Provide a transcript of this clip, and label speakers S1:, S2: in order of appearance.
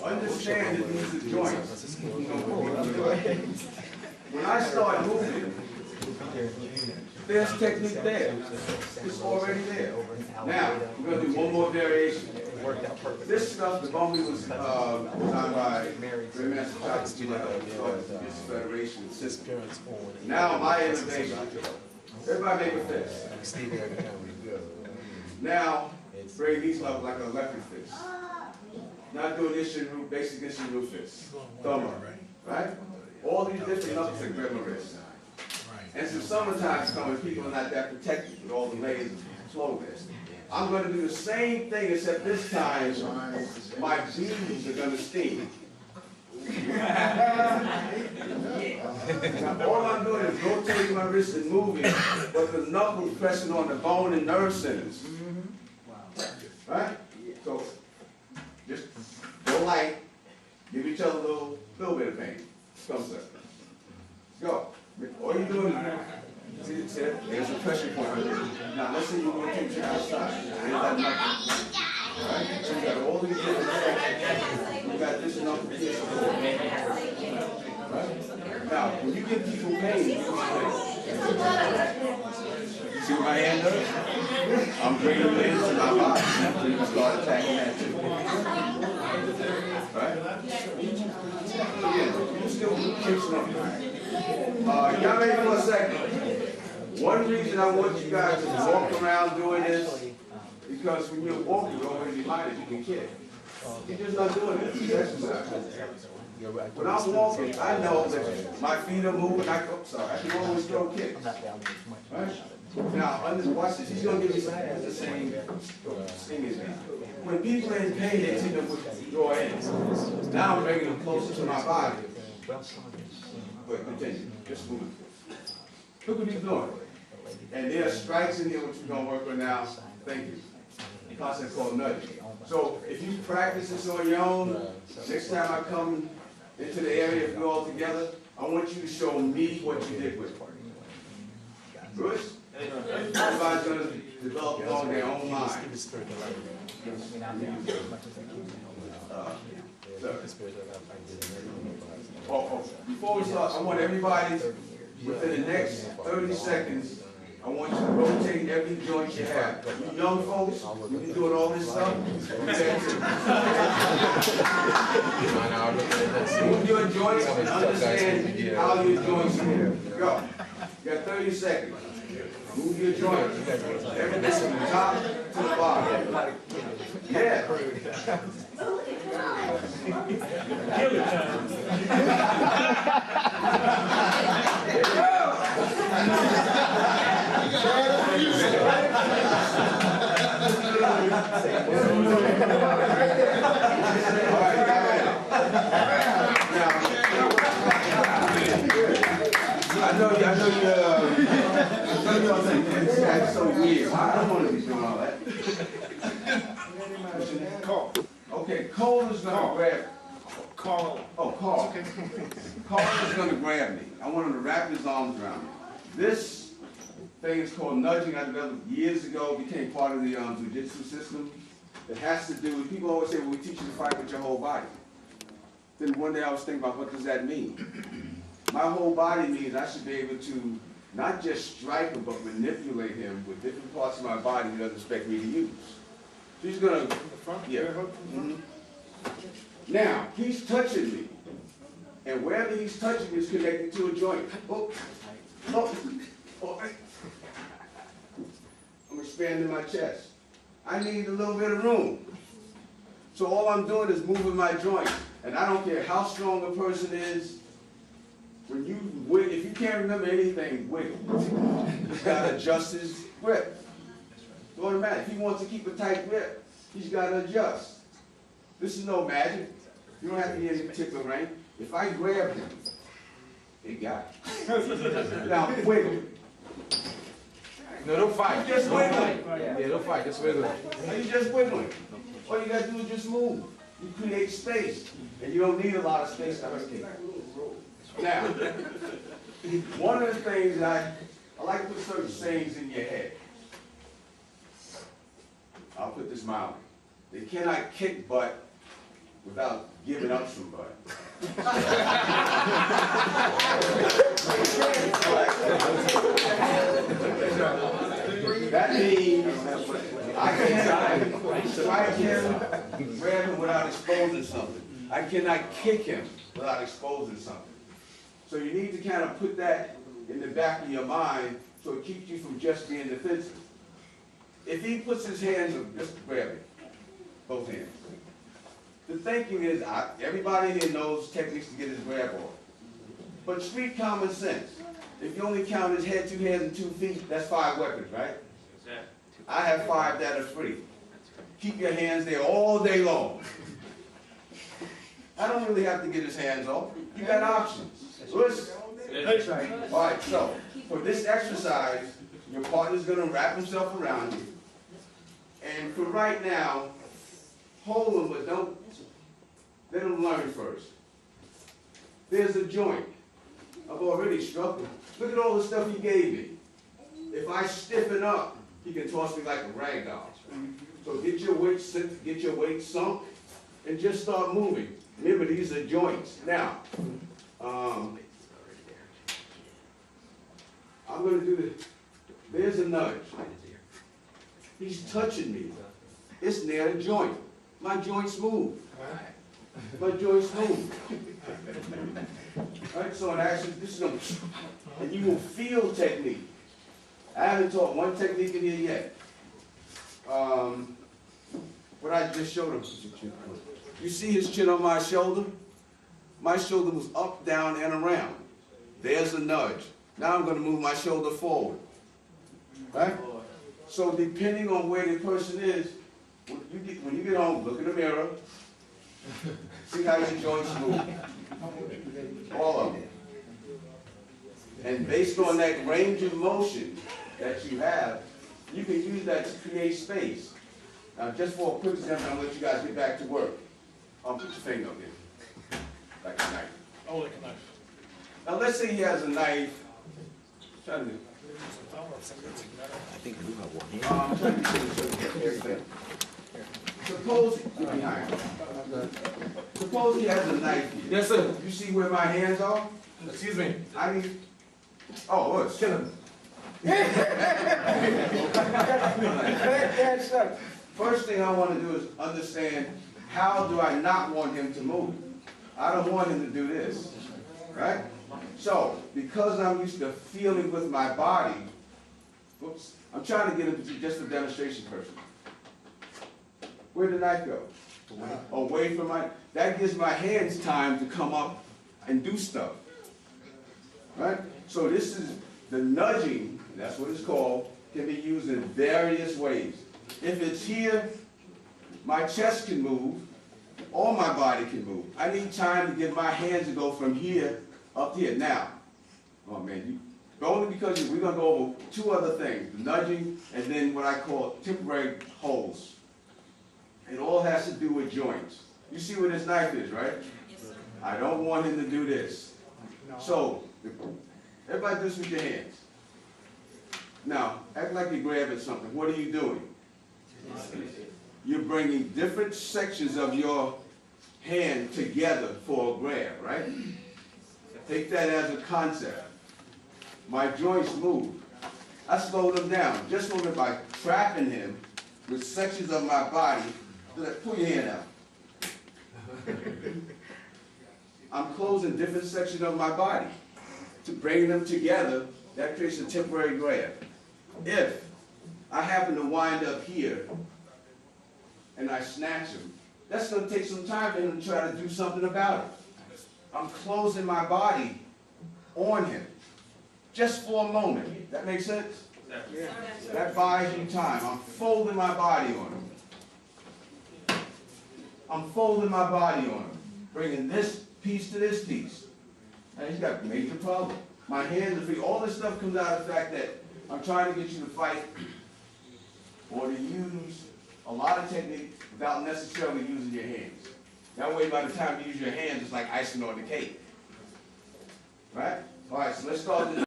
S1: understand that these are joints. When I start moving, there's technique there. It's already there. Now, we're going to do one more variation. This stuff, the Bumblebee was designed by Grandmaster Bob Martin, Federation system. Now, my innovation. Everybody make a fist. Now, bring these up like a leopard fist. Not doing this shit, basic this shit, real fist. Thumb up, right? All these different knuckles that grab my wrist. And some summertime's coming, people are not that protected with all the layers of clothing. I'm going to do the same thing, except this time my beads are going to steam. Now, all I'm doing is rotating my wrist and moving, but the knuckles pressing on the bone and nerve centers. Right? So, just go light, give each other a little bit of pain. Come, sir. Go. All you're doing is, there's a pressure point right there. Now, let's say you want to take you outside. Right? So you got all these different things. You got this and up here. Right? Now, when you give people pain, you see what my hand does? I'm bringing it into my body. So you can start attacking that too. Right? Yeah, you still keep smoking. Y'all ready for a second? One reason I want you guys to walk around doing this, because when you're walking, you're already behind it, you can kick. You're just not doing this. It's exercise. When I'm walking, I know that my feet are moving. I can always throw kicks. Right? Now, watch this. He's going to give you the same thing as me. When people are in pain, they tend to draw in. Now I'm bringing them closer to my body. But continue. Just move. Look what he's doing. And there are strikes in here which we're going to work on now. Thank you. A concept called nudging. So if you practice this on your own, next time I come into the area, if we're all together, I want you to show me what you did with it. Good? Everybody's going to develop on their own mind. Before we start, I want everybody, within the next 30 seconds, I want you to rotate every joint you have. You young folks, when you're doing all this stuff, move your joints and understand how your joints move. Go. You got 30 seconds. Move your joints. Everything from the top to the bottom. Yeah. Killer time. I know y'all think that's so weird. I don't want to be doing all that. Cole. Okay, Cole is going to grab. Carl. Oh, Carl. Okay. Carl is going to grab me. I want him to wrap his arms around me. This thing is called nudging. I developed years ago. It became part of the jiu-jitsu system. It has to do with, people always say, well, we teach you to fight with your whole body. Then one day I was thinking about, what does that mean? My whole body means I should be able to not just strike him, but manipulate him with different parts of my body he doesn't expect me to use. So he's going to, yeah. Mm-hmm. Now, he's touching me. And wherever he's touching is connected to a joint. Oh, oh, oh. I'm expanding my chest. I need a little bit of room. So all I'm doing is moving my joint. And I don't care how strong a person is. When you wiggle, if you can't remember anything, wiggle. He's got to adjust his grip. It's automatic. If he wants to keep a tight grip, he's got to adjust. This is no magic. You don't have to be in any particular range. If I grab him, he got it. Now, wiggle.
S2: No, don't fight.
S1: Just wiggling.
S2: Yeah, don't fight. Just wiggle.
S1: You just wiggling. All you got to do is just move. You create space. And you don't need a lot of space to hurt people. Now, one of the things I like to put certain sayings in your head. I'll put this mildly. They cannot kick butt without giving up somebody. That means I can grab him without exposing something. I cannot kick him without exposing something. So you need to kind of put that in the back of your mind so it keeps you from just being defensive. If he puts his hands up, just grab it, both hands. The thinking is, everybody here knows techniques to get his grab off. But street common sense, if you only count his head, 2 hands, and 2 feet, that's 5 weapons, right? I have 5 that are free. Keep your hands there all day long. I don't really have to get his hands off. You got options. Listen. All right, so for this exercise, your partner's going to wrap himself around you. And for right now, hold him, but don't let him learn first. There's a joint. I've already struck him. Look at all the stuff he gave me. If I stiffen up, he can toss me like a rag doll. So get your weight sunk, and just start moving. Remember, these are joints. Now, I'm going to do this. There's a nudge. He's touching me. It's near the joint. My joints move. My joints move. All right, so in action, this is going to, and you will feel technique. I haven't taught one technique in here yet. What I just showed him. You see his chin on my shoulder? My shoulder was up, down, and around. There's a nudge. Now I'm going to move my shoulder forward. Right? So depending on where the person is, when you get home, look in the mirror. See how your joints move. All of them. And based on that range of motion that you have, you can use that to create space. Now, just for a quick example, I'm going to let you guys get back to work. Put your finger up here. Like a knife.
S3: Oh, like a knife.
S1: Now, let's say he has a knife. Try to do.
S4: I think you have one here.
S1: Suppose he has a knife here.
S2: Yes, sir.
S1: You see where my hands are?
S2: Excuse me.
S1: I mean, oh, what?
S2: Kill him.
S1: First thing I want to do is understand, how do I not want him to move? I don't want him to do this, right? So, because I'm used to feeling with my body, oops, I'm trying to get him to be just a demonstration person. Where'd the knife go? Away from my, that gives my hands time to come up and do stuff, right? So this is, the nudging, that's what it's called, can be used in various ways. If it's here, my chest can move, or my body can move. I need time to get my hands to go from here up here. Now, oh man, only because we're going to go over 2 other things, the nudging and then what I call temporary holds. It all has to do with joints. You see where this knife is, right?
S5: Yes, sir.
S1: I don't want him to do this. So, everybody do this with your hands. Now, act like you're grabbing something. What are you doing? You're bringing different sections of your hand together for a grab, right? Take that as a concept. My joints move. I slow them down. Just so that by trapping him with sections of my body, pull your hand out. I'm closing different sections of my body. To bring them together, that creates a temporary grab. If I happen to wind up here and I snatch him, that's going to take some time for him to try to do something about it. I'm closing my body on him just for a moment. That makes sense?
S5: Yeah.
S1: That buys you time. I'm folding my body on him. I'm folding my body on him, bringing this piece to this piece. And he's got a major problem. My hands are free. All this stuff comes out of the fact that I'm trying to get you to fight or to use a lot of technique without necessarily using your hands. That way, by the time you use your hands, it's like icing on the cake. Right? All right, so let's start this.